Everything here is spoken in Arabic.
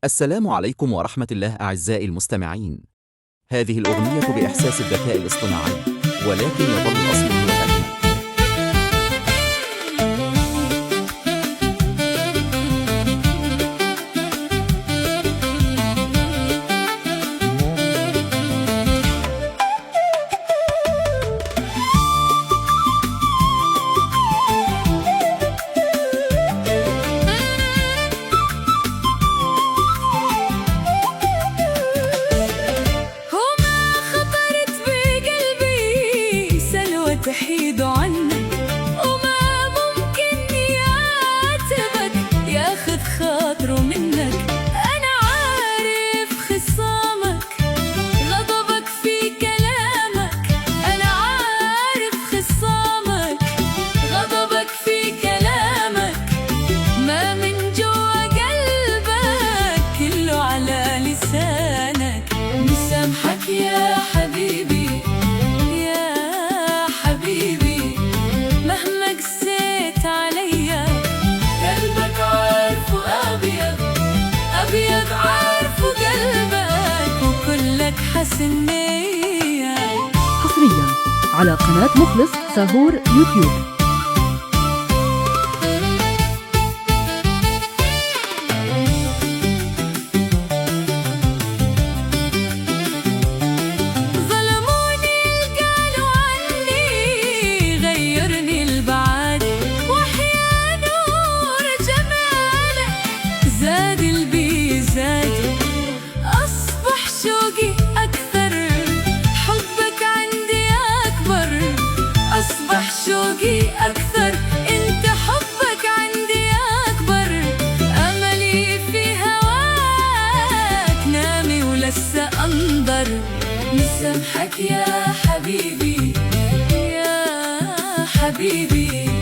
السلام عليكم ورحمة الله أعزائي المستمعين. هذه الأغنية بإحساس الذكاء الاصطناعي، ولكن يظل الأصل هو الأجمل. تحيد عنك وما ممكن يعاتبك، ياخذ خاطره منك. أنا عارف خصامك، غضبك في كلامك. أنا عارف خصامك، غضبك في كلامك. ما من جوا قلبك كله على لسانك. مسامحك يا حبيبي، مهما قسيت عليا. قلبك عارفه أبيض أبيض، عارفه قلبك وكلك حسن نية. حصريا على قناة مخلص ساهور يوتيوب. شوقي أكثر، أنت حبك عندي أكبر. أملي في هواك نامي ولسه أنظر. مسامحك يا حبيبي، يا حبيبي.